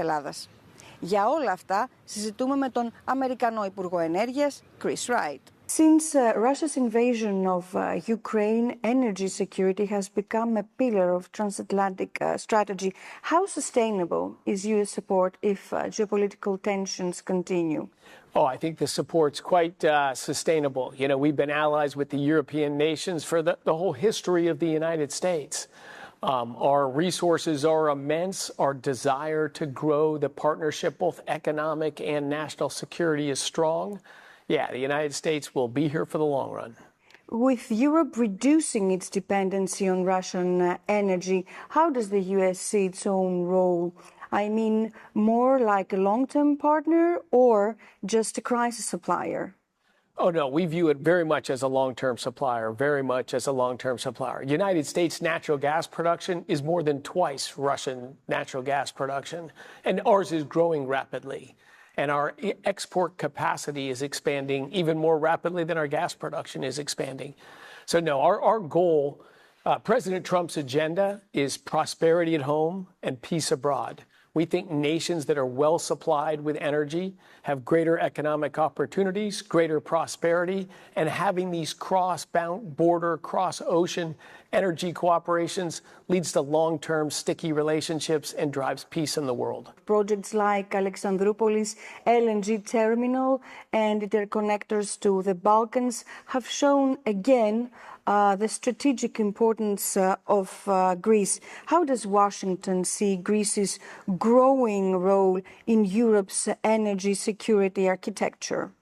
Ελλάδας. Για όλα αυτά συζητούμε με τον Αμερικανό Υπουργό Ενέργειας, Chris Wright. Since Russia's invasion of Ukraine, energy security has become a pillar of transatlantic strategy. How sustainable is U.S. support if geopolitical tensions continue? Oh, I think the support's quite sustainable. You know, we've been allies with the European nations for the whole history of the United States. Our resources are immense. Our desire to grow the partnership, both economic and national security, is strong. Yeah, the United States will be here for the long run. With Europe reducing its dependency on Russian energy, how does the U.S. see its own role? I mean, more like a long-term partner or just a crisis supplier? Oh, no, we view it very much as a long-term supplier, very much as a long-term supplier. United States natural gas production is more than twice Russian natural gas production, and ours is growing rapidly. And our export capacity is expanding even more rapidly than our gas production is expanding. So, no, our goal, President Trump's agenda is prosperity at home and peace abroad. We think nations that are well supplied with energy have greater economic opportunities, greater prosperity, and having these cross-border, cross-ocean energy cooperations leads to long-term sticky relationships and drives peace in the world. Projects like Alexandroupolis LNG terminal and interconnectors to the Balkans have shown again the strategic importance of Greece. How does Washington see Greece's growing role in Europe's energy security architecture?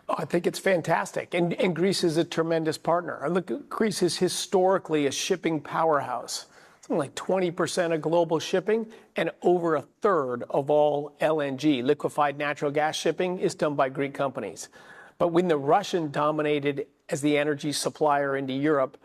Oh, I think it's fantastic. And Greece is a tremendous partner. Look, Greece is historically a shipping powerhouse. Something like 20% of global shipping and over a third of all LNG, liquefied natural gas shipping, is done by Greek companies. But when the Russian dominated as the energy supplier into Europe,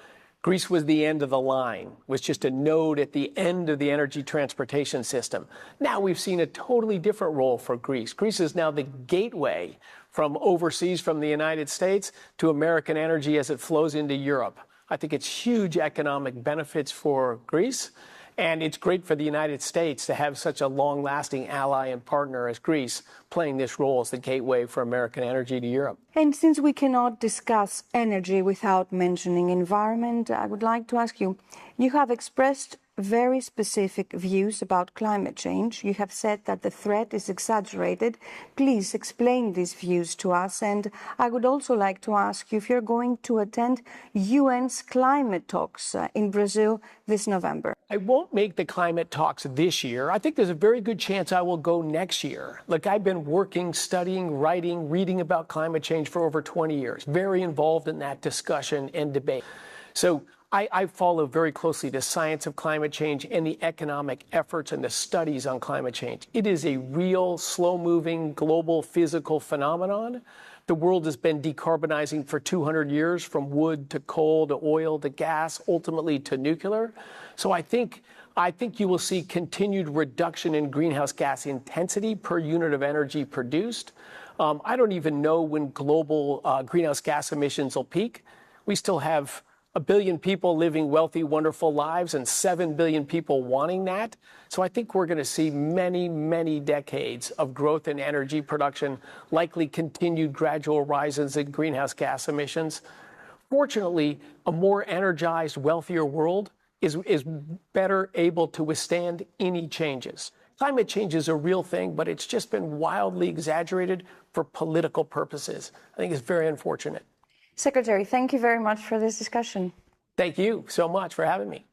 Greece was the end of the line, was just a node at the end of the energy transportation system. Now we've seen a totally different role for Greece. Greece is now the gateway from overseas, from the United States, to American energy as it flows into Europe. I think it's huge economic benefits for Greece. And it's great for the United States to have such a long-lasting ally and partner as Greece playing this role as the gateway for American energy to Europe. And since we cannot discuss energy without mentioning environment, I would like to ask you, you have expressed very specific views about climate change. You have said that the threat is exaggerated. Please explain these views to us. And I would also like to ask you if you're going to attend UN's climate talks in Brazil this November. I won't make the climate talks this year. I think there's a very good chance I will go next year. Look, I've been working, studying, writing, reading about climate change for over 20 years, very involved in that discussion and debate. So I follow very closely the science of climate change and the economic efforts and the studies on climate change. It is a real, slow-moving, global physical phenomenon. The world has been decarbonizing for 200 years, from wood to coal to oil to gas, ultimately to nuclear. So I think you will see continued reduction in greenhouse gas intensity per unit of energy produced. I don't even know when global greenhouse gas emissions will peak. We still have 1 billion people living wealthy, wonderful lives and 7 billion people wanting that. So I think we're going to see many, many decades of growth in energy production, likely continued gradual rises in greenhouse gas emissions. Fortunately, a more energized, wealthier world is better able to withstand any changes. Climate change is a real thing, but it's just been wildly exaggerated for political purposes. I think it's very unfortunate. Secretary, thank you very much for this discussion. Thank you so much for having me.